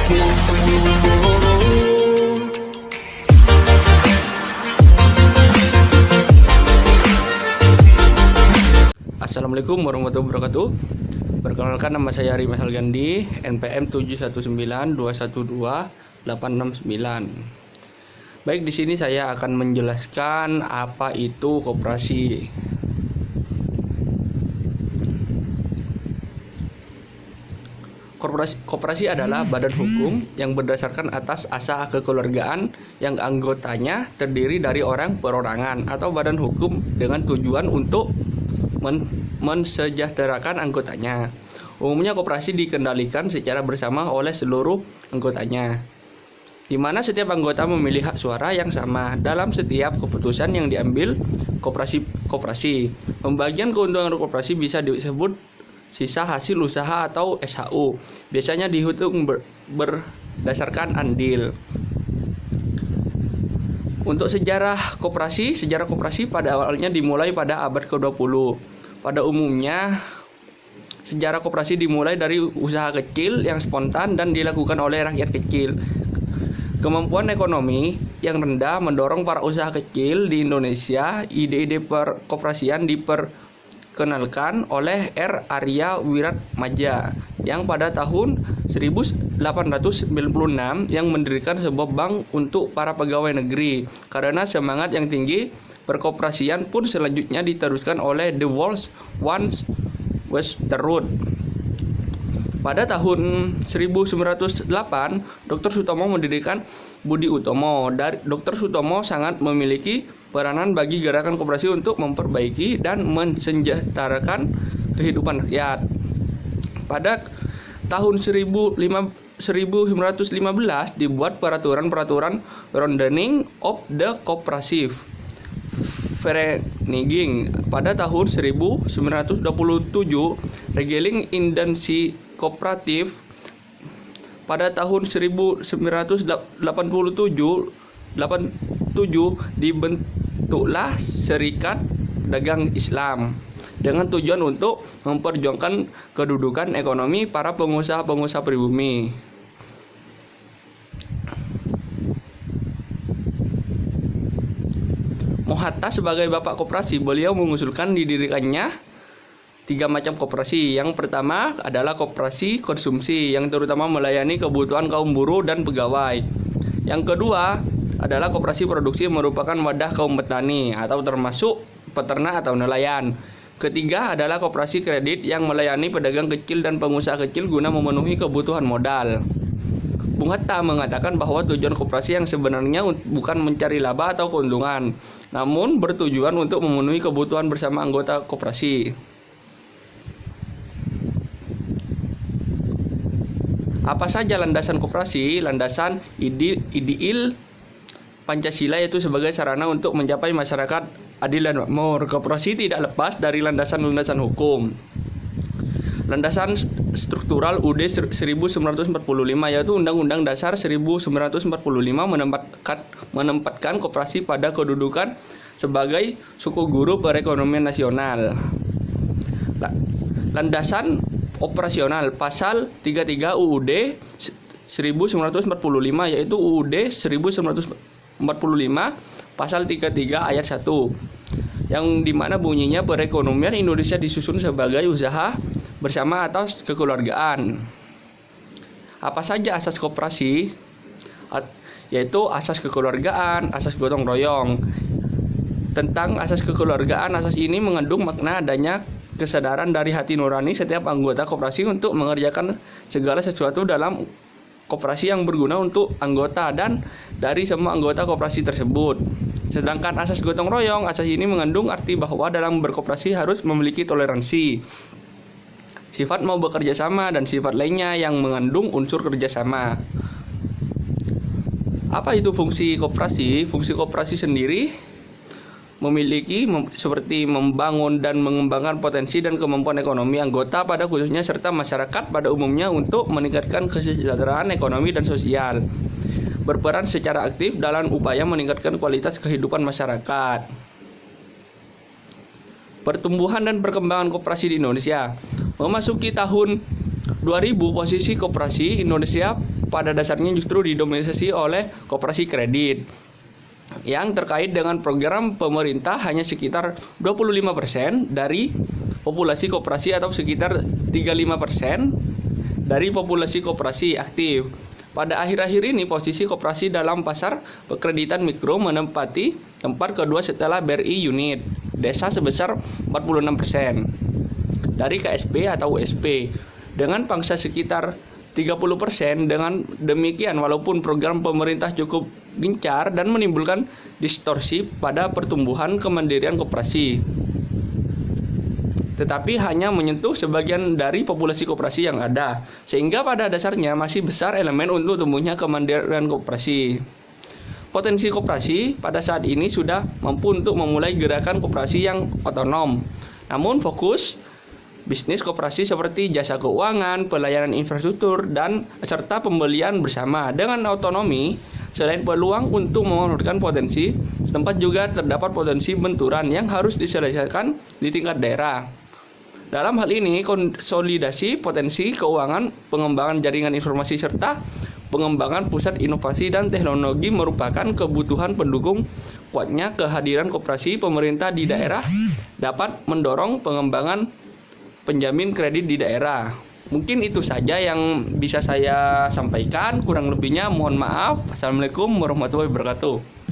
Assalamualaikum warahmatullahi wabarakatuh. Perkenalkan, nama saya Rimas Algandi, NPM 719212869. Baik, di sini saya akan menjelaskan apa itu koperasi. Koperasi adalah badan hukum yang berdasarkan atas asas kekeluargaan yang anggotanya terdiri dari orang perorangan atau badan hukum dengan tujuan untuk mensejahterakan anggotanya. Umumnya koperasi dikendalikan secara bersama oleh seluruh anggotanya, di mana setiap anggota memilih hak suara yang sama dalam setiap keputusan yang diambil koperasi. Pembagian keuntungan koperasi bisa disebut sisa hasil usaha atau SHU. Biasanya dihitung berdasarkan andil. Untuk sejarah koperasi pada awalnya dimulai pada abad ke-20. Pada umumnya, sejarah koperasi dimulai dari usaha kecil yang spontan dan dilakukan oleh rakyat kecil. Kemampuan ekonomi yang rendah mendorong para usaha kecil di Indonesia. Ide-ide perkoperasian diperkenalkan oleh R. Arya Wiratmadja yang pada tahun 1896 yang mendirikan sebuah bank untuk para pegawai negeri. Karena semangat yang tinggi, perkoperasian pun selanjutnya diteruskan oleh The Walls One Westerhout. Pada tahun 1908, Dr. Sutomo mendirikan Budi Utomo. Dr. Sutomo sangat memiliki peranan bagi gerakan koperasi untuk memperbaiki dan mensejahterakan kehidupan rakyat. Pada tahun 1915 dibuat peraturan Running of the Cooperative Vereniging. Pada tahun 1927 Regeling Instansi Kooperatif. Pada tahun 1987 dibentuklah Serikat Dagang Islam dengan tujuan untuk memperjuangkan kedudukan ekonomi para pengusaha pribumi. Mohatta sebagai bapak koperasi, beliau mengusulkan didirikannya 3 macam koperasi. Yang pertama adalah koperasi konsumsi yang terutama melayani kebutuhan kaum buruh dan pegawai. Yang kedua adalah koperasi produksi, merupakan wadah kaum petani atau termasuk peternak atau nelayan. Ketiga adalah koperasi kredit yang melayani pedagang kecil dan pengusaha kecil guna memenuhi kebutuhan modal. Bung Hatta mengatakan bahwa tujuan koperasi yang sebenarnya bukan mencari laba atau keuntungan, namun bertujuan untuk memenuhi kebutuhan bersama anggota koperasi. Apa saja landasan koperasi? Landasan ideal Pancasila, yaitu sebagai sarana untuk mencapai masyarakat adil dan makmur. Koperasi tidak lepas dari landasan-landasan hukum. Landasan struktural UUD 1945, yaitu Undang-Undang Dasar 1945 menempatkan koperasi pada kedudukan sebagai suku guru perekonomian nasional. Landasan operasional Pasal 33 UUD 1945, yaitu UUD 1945 Pasal 33 ayat 1, yang dimana bunyinya perekonomian Indonesia disusun sebagai usaha bersama atau kekeluargaan. Apa saja asas koperasi? Yaitu asas kekeluargaan, asas gotong royong. Tentang asas kekeluargaan, asas ini mengandung makna adanya kesadaran dari hati nurani setiap anggota koperasi untuk mengerjakan segala sesuatu dalam koperasi yang berguna untuk anggota dan dari semua anggota koperasi tersebut. Sedangkan asas gotong royong, asas ini mengandung arti bahwa dalam berkoperasi harus memiliki toleransi, sifat mau bekerja sama, dan sifat lainnya yang mengandung unsur kerjasama. Apa itu fungsi koperasi? Fungsi koperasi sendiri memiliki seperti membangun dan mengembangkan potensi dan kemampuan ekonomi anggota pada khususnya serta masyarakat pada umumnya untuk meningkatkan kesejahteraan ekonomi dan sosial. Berperan secara aktif dalam upaya meningkatkan kualitas kehidupan masyarakat. Pertumbuhan dan perkembangan koperasi di Indonesia. Memasuki tahun 2000 posisi koperasi Indonesia pada dasarnya justru didominasi oleh koperasi kredit. Yang terkait dengan program pemerintah hanya sekitar 25% dari populasi koperasi atau sekitar 35% dari populasi koperasi aktif. Pada akhir-akhir ini posisi koperasi dalam pasar kreditan mikro menempati tempat kedua setelah BRI unit desa sebesar 46% dari KSP atau USP dengan pangsa sekitar 30%. Dengan demikian, walaupun program pemerintah cukup gencar dan menimbulkan distorsi pada pertumbuhan kemandirian koperasi, tetapi hanya menyentuh sebagian dari populasi koperasi yang ada, sehingga pada dasarnya masih besar elemen untuk tumbuhnya kemandirian koperasi. Potensi koperasi pada saat ini sudah mampu untuk memulai gerakan koperasi yang otonom, namun fokus bisnis koperasi seperti jasa keuangan, pelayanan infrastruktur, dan serta pembelian bersama. Dengan otonomi, selain peluang untuk memanfaatkan potensi, setempat juga terdapat potensi benturan yang harus diselesaikan di tingkat daerah. Dalam hal ini, konsolidasi potensi keuangan, pengembangan jaringan informasi, serta pengembangan pusat inovasi dan teknologi merupakan kebutuhan pendukung kuatnya kehadiran koperasi pemerintah di daerah dapat mendorong pengembangan penjamin kredit di daerah. Mungkin itu saja yang bisa saya sampaikan. Kurang lebihnya mohon maaf. Assalamualaikum warahmatullahi wabarakatuh.